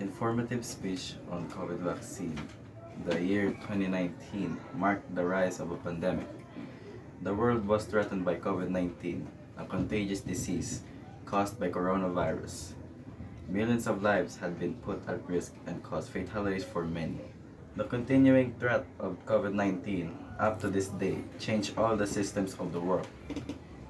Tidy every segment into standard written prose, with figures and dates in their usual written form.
Informative speech on COVID vaccine. The year 2019 marked the rise of a pandemic. The world was threatened by COVID 19, a contagious disease caused by coronavirus. Millions of lives had been put at risk and caused fatalities for many. The continuing threat of COVID 19 up to this day changed all the systems of the world.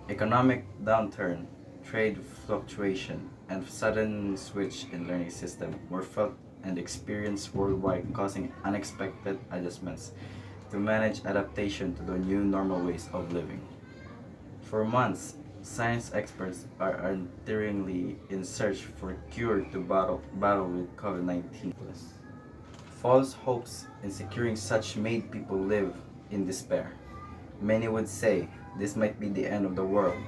Economic downturn, trade fluctuation, and sudden switch in learning system were felt and experienced worldwide, causing unexpected adjustments to manage adaptation to the new normal ways of living. For months, science experts are untiringly in search for a cure to battle with COVID-19. False hopes in securing such made people live in despair. Many would say this might be the end of the world,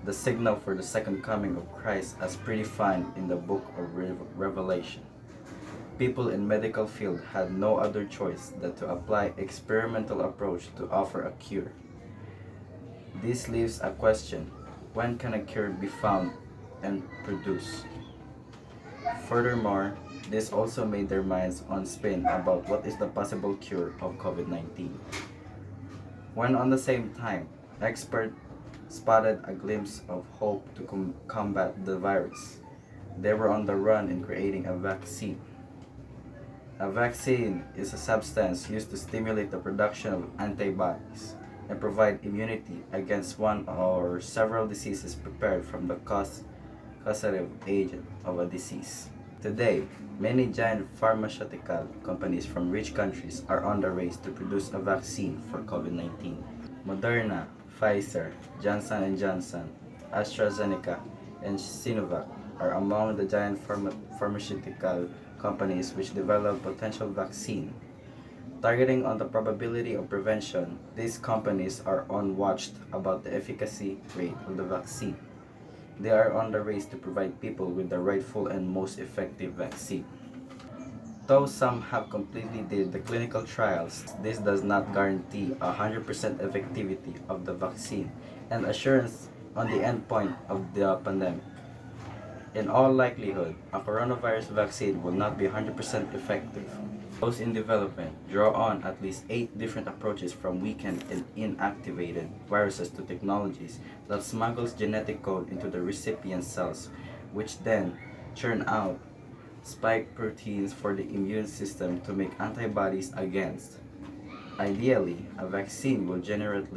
the signal for the second coming of Christ as predefined in the book of Revelation. People in medical field had no other choice than to apply experimental approach to offer a cure. This leaves a question: when can a cure be found and produced? Furthermore, this also made their minds on spin about what is the possible cure of COVID-19. When on the same time, experts spotted a glimpse of hope to combat the virus. They were on the run in creating a vaccine. A vaccine is a substance used to stimulate the production of antibodies and provide immunity against one or several diseases prepared from the causative agent of a disease. Today, many giant pharmaceutical companies from rich countries are on the race to produce a vaccine for COVID-19. Moderna, Pfizer, Johnson and Johnson, AstraZeneca, and Sinovac are among the giant pharmaceutical companies which develop potential vaccine. Targeting on the probability of prevention, these companies are on watch about the efficacy rate of the vaccine. They are on the race to provide people with the rightful and most effective vaccine. Though some have completely did the clinical trials, this does not guarantee 100% effectivity of the vaccine and assurance on the endpoint of the pandemic. In all likelihood, a coronavirus vaccine will not be 100% effective. Those in development draw on at least 8 different approaches from weakened and inactivated viruses to technologies that smuggles genetic code into the recipient cells, which then churn out spike proteins for the immune system to make antibodies against. Ideally, a vaccine will generate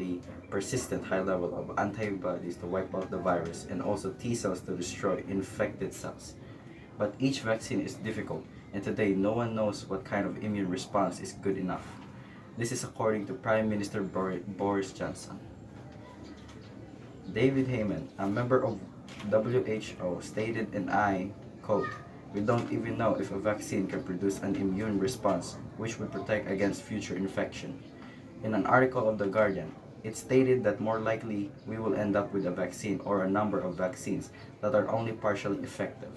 persistent high level of antibodies to wipe out the virus and also T cells to destroy infected cells. But each vaccine is difficult, and today no one knows what kind of immune response is good enough. This is according to Prime Minister Boris Johnson. David Heyman, a member of WHO, stated, and I quote, "We don't even know if a vaccine can produce an immune response which would protect against future infection." In an article of The Guardian, it stated that more likely we will end up with a vaccine or a number of vaccines that are only partially effective.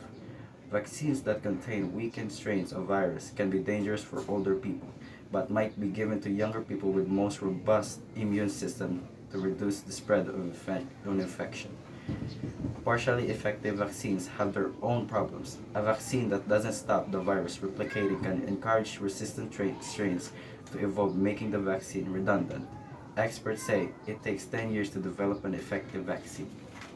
Vaccines that contain weakened strains of virus can be dangerous for older people, but might be given to younger people with most robust immune system to reduce the spread of infection. Partially effective vaccines have their own problems. A vaccine that doesn't stop the virus replicating can encourage resistant strains to evolve, making the vaccine redundant. Experts say it takes 10 years to develop an effective vaccine.